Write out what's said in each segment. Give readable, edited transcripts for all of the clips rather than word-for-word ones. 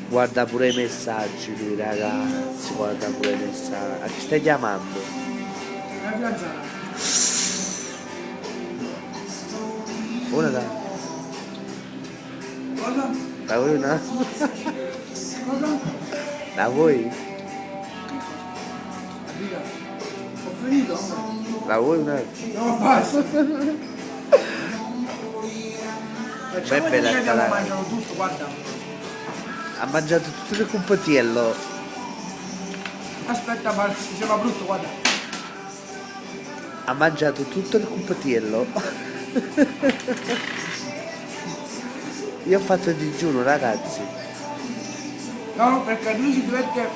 Guarda pure i messaggi lui, ragazzi, guarda pure i messaggi. A chi stai chiamando? La fidanzata. Una da... Cosa? La vuoi una? Cosa? La vuoi? Amica, ho finito? La vuoi una? No, basta. Facciamo bella che sta abbiamo raga. mangiato tutto, guarda. Ha mangiato tutto il compatiello. Aspetta, ma diceva brutto, guarda. Ha mangiato tutto il compatiello. Io ho fatto il digiuno, ragazzi. No, perché lui si diverte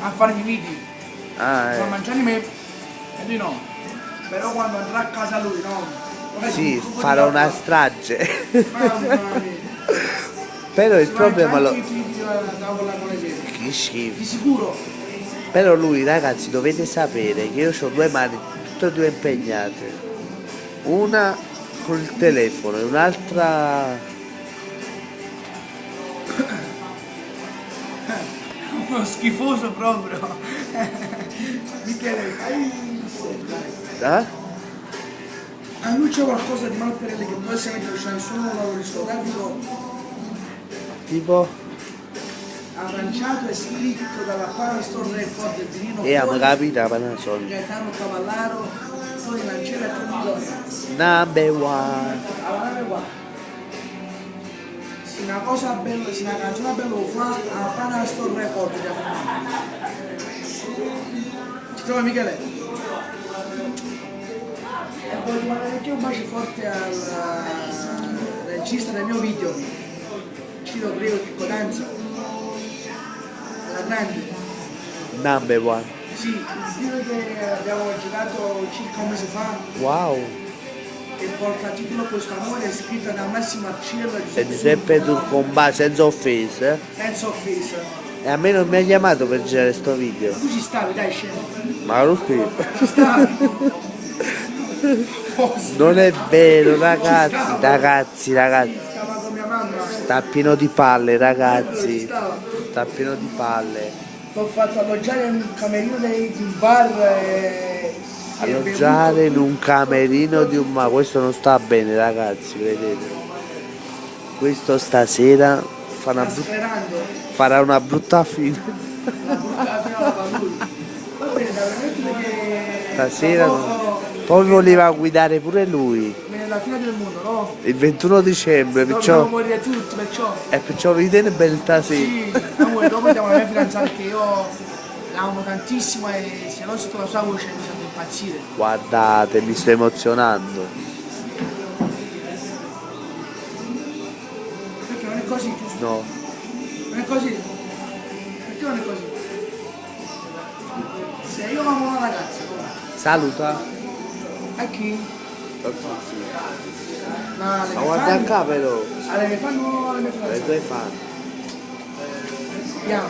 a farmi i video. Ah, A mangiare me e lui no. Però quando andrà a casa lui, no. sì, farò una strage. Mamma mia. Però il Si problema mangia lo... anche i figli della tavola con le sedie. Che schifo. Di sicuro. Però lui, ragazzi, dovete sapere che io ho due mani, tutte e due impegnate. Una con il telefono e un'altra... Uno schifoso proprio. Michele, fai Eh? a lui c'è qualcosa di malperele che può essere che non c'è nessuno lavoro discografico Tipo... arrangiato e scritto dalla Panastor Record del vinino E Fuori, mi capita Panasonic. Gaetano Cavallaro, Tony Lancella e Tony Donna. Number one. Allora qua. Se una cosa bella, se una canzone bella lo fa a Panastor Record. Ci trova Michele? E voglio mandare anche un bacio forte al regista del mio video, Ciro Prego che Codanza, alla grande. Number one. Sì, il video che abbiamo girato circa un mese fa, Wow. che porta a titolo Questo amore, è scritta da Massimo Arciero E Giuseppe Turcomba senza offese. Senza offesa. E a me non mi ha chiamato per girare sto video. Tu ci stavi, dai, scemo. Ma lo scrivo. Ci stavi. Non è vero, ragazzi. Stava con mia mamma. Sta pieno di palle, Ci ragazzi. stava. Sta pieno di palle. L'ho fatto alloggiare in un camerino di un bar e si è Alloggiare in bevuto un camerino di un... Ma questo non sta bene, ragazzi, vedete. Questo stasera sta sperando. farà una brutta fine. La brutta fino alla lui. Va bene, da veramente che Stasera tra no. poco Poi voleva guidare pure lui. viene la fine del mondo, no? Il 21 dicembre, Dobbiamo perciò... morire tutti, perciò. E perciò ridere bene stasera. Sì, amore, dopo andiamo alla mia fidanzata che io la amo tantissimo e se non sento la sua voce mi sento impazzire. Guardate, mi sto emozionando. Perché non è così, giusto? No. Non è così? Perché non è così? Se io amo una ragazza, Saluta. a chi? A tutti. No, alle Ma mie guarda fan? qua però. Alle mie fan o alle mie Le fidanzate? tue fan. Andiamo.